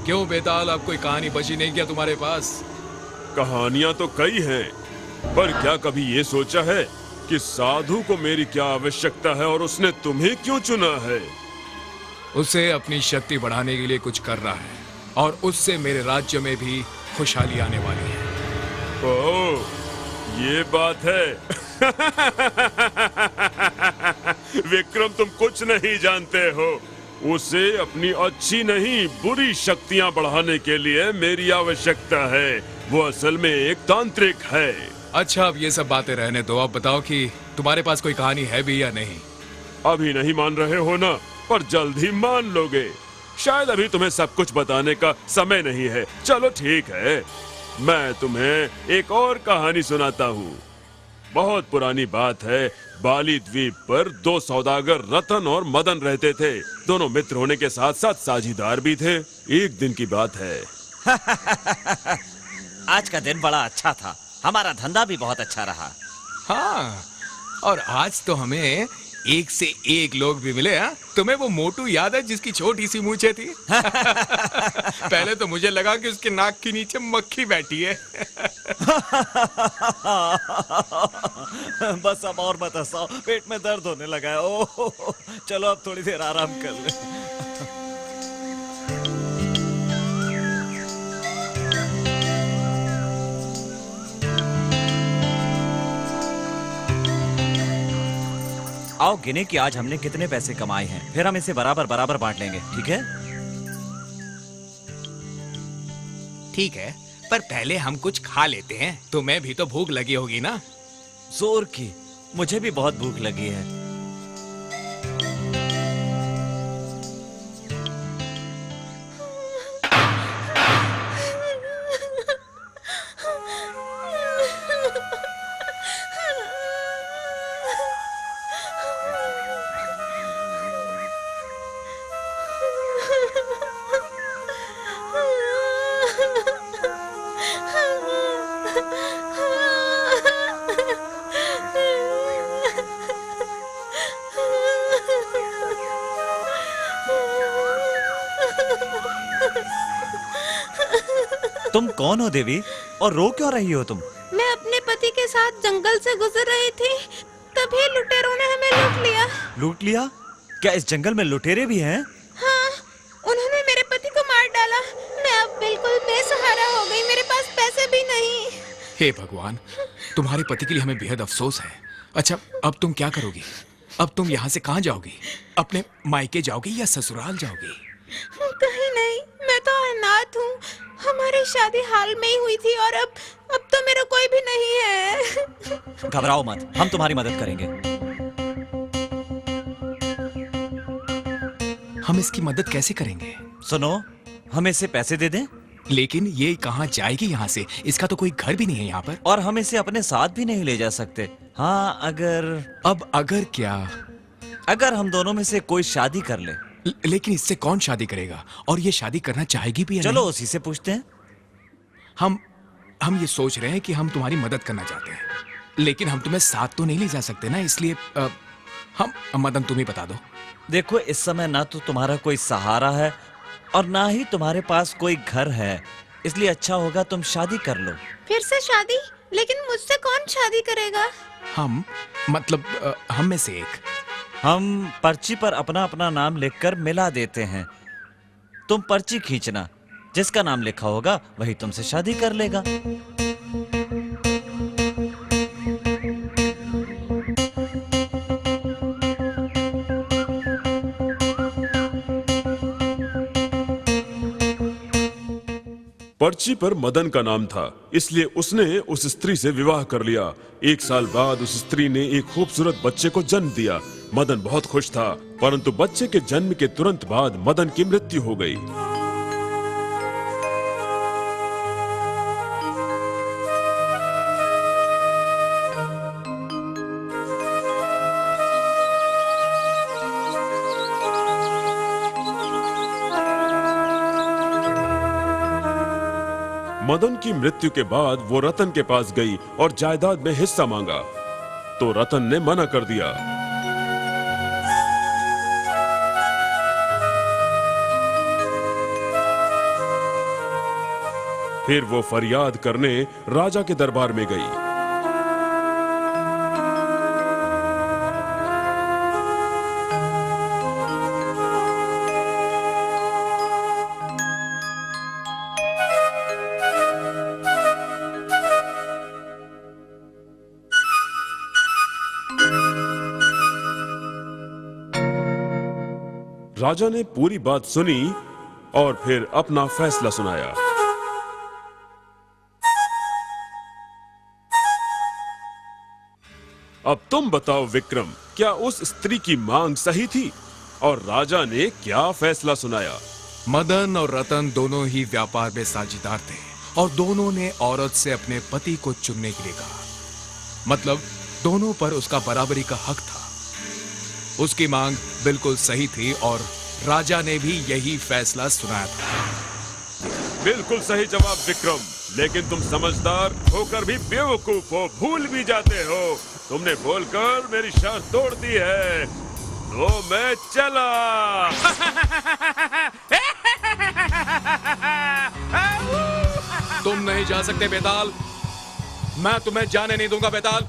क्यों बेताल, अब कोई कहानी बची नहीं क्या तुम्हारे पास? कहानियां तो कई हैं, पर क्या कभी ये सोचा है कि साधु को मेरी क्या आवश्यकता है और उसने तुम्हें क्यों चुना है? उसे अपनी शक्ति बढ़ाने के लिए कुछ कर रहा है और उससे मेरे राज्य में भी खुशहाली आने वाली है। ओह, ये बात है। विक्रम, तुम कुछ नहीं जानते हो। उसे अपनी अच्छी नहीं बुरी शक्तियां बढ़ाने के लिए मेरी आवश्यकता है। वो असल में एक तांत्रिक है। अच्छा, अब ये सब बातें रहने दो। अब बताओ कि तुम्हारे पास कोई कहानी है भी या नहीं? अभी नहीं मान रहे हो ना, पर जल्द ही मान लोगे। शायद अभी तुम्हें सब कुछ बताने का समय नहीं है। चलो ठीक है, मैं तुम्हें एक और कहानी सुनाता हूँ। बहुत पुरानी बात है। बाली द्वीप पर दो सौदागर रतन और मदन रहते थे। दोनों मित्र होने के साथ साथ साझीदार भी थे। एक दिन की बात है। आज का दिन बड़ा अच्छा था। हमारा धंधा भी बहुत अच्छा रहा। हाँ, और आज तो हमें एक से एक लोग भी मिले। हाँ, तुम्हें वो मोटू याद है जिसकी छोटी सी मूछें थी? पहले तो मुझे लगा कि उसके नाक के नीचे मक्खी बैठी है। बस अब और मत हंसाओ, पेट में दर्द होने लगा है। ओह, चलो अब थोड़ी देर आराम कर ले। आओ गिने कि आज हमने कितने पैसे कमाए हैं, फिर हम इसे बराबर बराबर बांट लेंगे, ठीक है? ठीक है, पर पहले हम कुछ खा लेते हैं। तुम्हें भी तो भूख लगी होगी ना? जोर की, मुझे भी बहुत भूख लगी है। तुम कौन हो देवी, और रो क्यों रही हो तुम? मैं अपने पति के साथ जंगल से गुजर रही थी, तभी लुटेरों ने हमें लूट लिया। लूट लिया? क्या इस जंगल में लुटेरे भी हैं? हाँ, उन्होंने मेरे पति को मार डाला। मैं अब बिल्कुल बेसहारा हो गई, मेरे पास पैसे भी नहीं। हे भगवान, तुम्हारे पति के लिए हमें बेहद अफसोस है। अच्छा, अब तुम क्या करोगी? अब तुम यहाँ से कहाँ जाओगी? अपने मायके जाओगी या ससुराल जाओगी? कहीं नहीं, मैं तो अनाथ हूँ। हमारी शादी हाल में ही हुई थी और अब तो मेरा कोई भी नहीं है। घबराओ मत, हम तुम्हारी मदद करेंगे। हम इसकी मदद कैसे करेंगे? सुनो, हम इसे पैसे दे दें? लेकिन ये कहाँ जाएगी यहाँ से? इसका तो कोई घर भी नहीं है यहाँ पर। और हम इसे अपने साथ भी नहीं ले जा सकते। हाँ, अगर... अब अगर क्या? अगर हम दोनों में से कोई शादी कर ले। लेकिन इससे कौन शादी करेगा? और ये शादी करना चाहेगी भी या चलो नहीं? उसी से पूछते हैं। हम ये सोच रहे हैं कि हम तुम्हारी मदद करना चाहते हैं, लेकिन हम तुम्हें साथ तो नहीं ले जा सकते ना, इसलिए हम मदन, तुम ही बता दो। देखो, इस समय ना तो तुम्हारा कोई सहारा है और ना ही तुम्हारे पास कोई घर है, इसलिए अच्छा होगा तुम शादी कर लो। फिर से शादी? लेकिन मुझसे कौन शादी करेगा? हम में से एक। हम पर्ची पर अपना अपना नाम लिखकर मिला देते हैं। तुम पर्ची खींचना, जिसका नाम लिखा होगा वही तुमसे शादी कर लेगा। पर्ची पर मदन का नाम था, इसलिए उसने उस स्त्री से विवाह कर लिया। 1 साल बाद उस स्त्री ने एक खूबसूरत बच्चे को जन्म दिया। मदन बहुत खुश था, परंतु बच्चे के जन्म के तुरंत बाद मदन की मृत्यु हो गई। मदन की मृत्यु के बाद वो रतन के पास गई और जायदाद में हिस्सा मांगा, तो रतन ने मना कर दिया। फिर वो फरियाद करने राजा के दरबार में गई। राजा ने पूरी बात सुनी और फिर अपना फैसला सुनाया। अब तुम बताओ विक्रम, क्या उस स्त्री की मांग सही थी और राजा ने क्या फैसला सुनाया? मदन और रतन दोनों ही व्यापार में साझेदार थे और दोनों ने औरत से अपने पति को चुनने के लिए कहा। मतलब दोनों पर उसका बराबरी का हक था। उसकी मांग बिल्कुल सही थी और राजा ने भी यही फैसला सुनाया था। बिल्कुल सही जवाब विक्रम, लेकिन तुम समझदार होकर भी बेवकूफ हो, भूल भी जाते हो। तुमने बोलकर मेरी शर्त तोड़ दी है, तो मैं चला। तुम नहीं जा सकते बेताल, मैं तुम्हें जाने नहीं दूंगा बेताल।